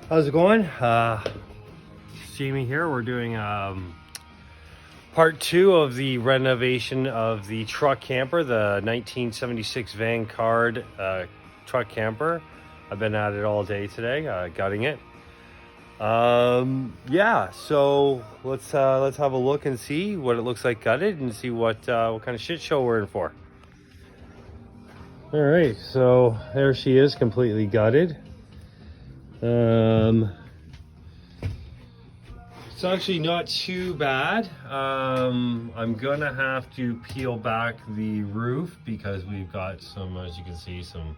How's it going? Jamie here. We're doing part two of the renovation of the truck camper, the 1976 Vanguard truck camper. I've been at it all day today, gutting it. Yeah, so let's have a look and see what it looks like gutted, and see what kind of shit show we're in for. All right, so there she is, completely gutted. It's actually not too bad. I'm gonna have to peel back the roof because we've got some, as you can see, some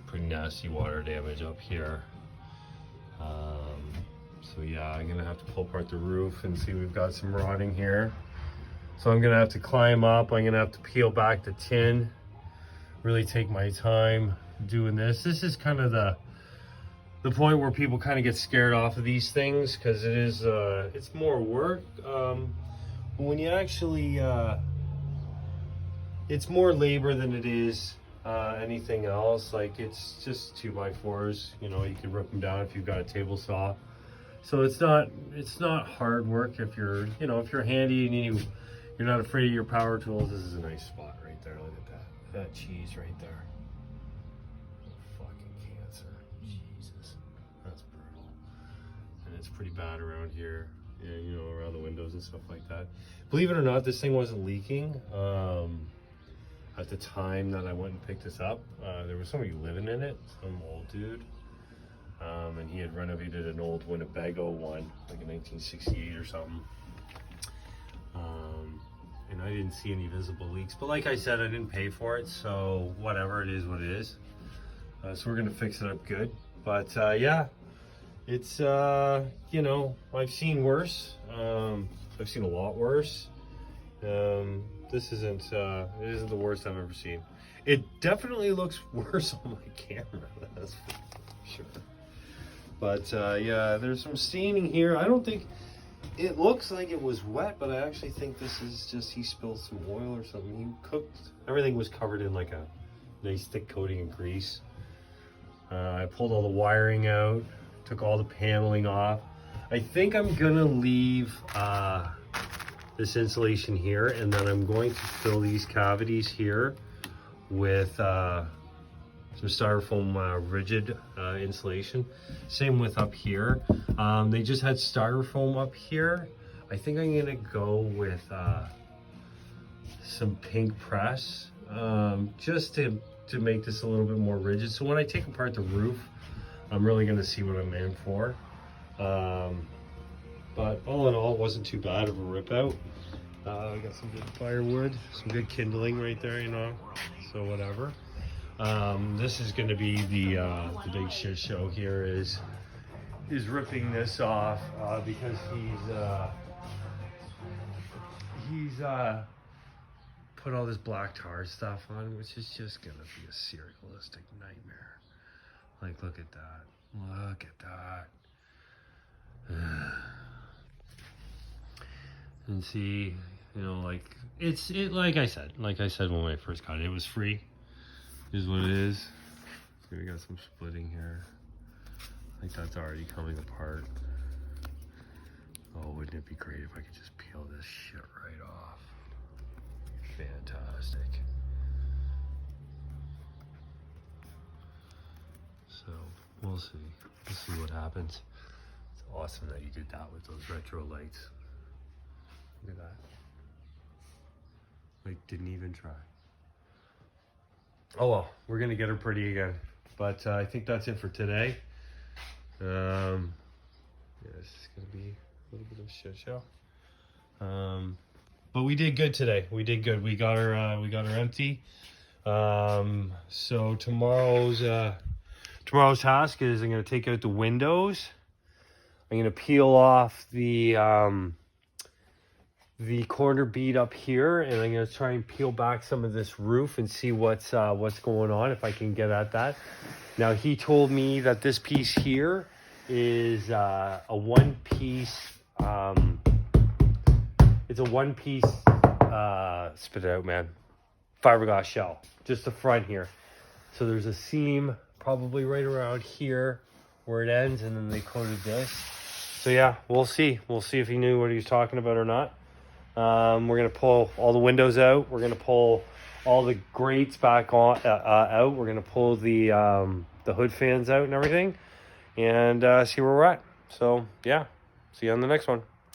pretty nasty water damage up here. So yeah, I'm gonna have to pull apart the roof and see we've got some rotting here. So I'm gonna have to climb up. I'm gonna have to peel back the tin. Really take my time doing this. This is kind of the point where people kind of get scared off of these things, because it is it's more work. When you actually it's more labor than it is anything else. Like, it's just 2x4s, you know, you can rip them down if you've got a table saw. So it's not hard work if you're, you know, if you're handy and you're not afraid of your power tools. This is a nice spot right there. Look at that cheese right there. It's pretty bad around here, you know, around the windows and stuff like that. Believe it or not, this thing wasn't leaking at the time that I went and picked this up. There was somebody living in it, some old dude, and he had renovated an old Winnebago one, like a 1968 or something. And I didn't see any visible leaks, but like I said, I didn't pay for it, so whatever, it is what it is. So we're gonna fix it up good, but yeah. It's, you know, I've seen worse. I've seen a lot worse. This isn't, it isn't the worst I've ever seen. It definitely looks worse on my camera, that's for sure. But, yeah, there's some staining here. I don't think, it looks like it was wet, but I actually think this is just, he spilled some oil or something. He cooked, everything was covered in like a nice thick coating of grease. I pulled all the wiring out. Took all the paneling off. I think I'm gonna leave this insulation here, and then I'm going to fill these cavities here with some styrofoam rigid insulation. Same with up here. They just had styrofoam up here. I think I'm gonna go with some pink press, just to make this a little bit more rigid. So when I take apart the roof, I'm really going to see what I'm in for. But all in all, it wasn't too bad of a rip out. I got some good firewood, some good kindling right there, you know, so whatever. This is going to be the big shit show here, is ripping this off, because he's put all this black tar stuff on, which is just going to be a serialistic nightmare. Like, look at that. Look at that. And see, you know, like, like I said when I first got it, it was free. Is what it is. So we got some splitting here. I think that's already coming apart. Oh, wouldn't it be great if I could just peel this shit right off? Fantastic. So we'll see. We'll see what happens. It's awesome that you did that with those retro lights. Look at that. Like, didn't even try. Oh well, we're gonna get her pretty again. But I think that's it for today. Yeah, this is gonna be a little bit of a shit show. But we did good today. We did good. We got her empty. So tomorrow's task is I'm going to take out the windows. I'm going to peel off the corner bead up here, and I'm going to try and peel back some of this roof and see what's going on, if I can get at that. Now, he told me that this piece here is a one-piece. It's a one-piece. Spit it out, man. Fiberglass shell, just the front here. So there's a seam probably right around here where it ends, and then they coated this. So yeah, we'll see. We'll see if he knew what he was talking about or not. We're gonna pull all the windows out. We're gonna pull all the grates back on out. We're gonna pull the hood fans out and everything, and see where we're at. So yeah, see you on the next one.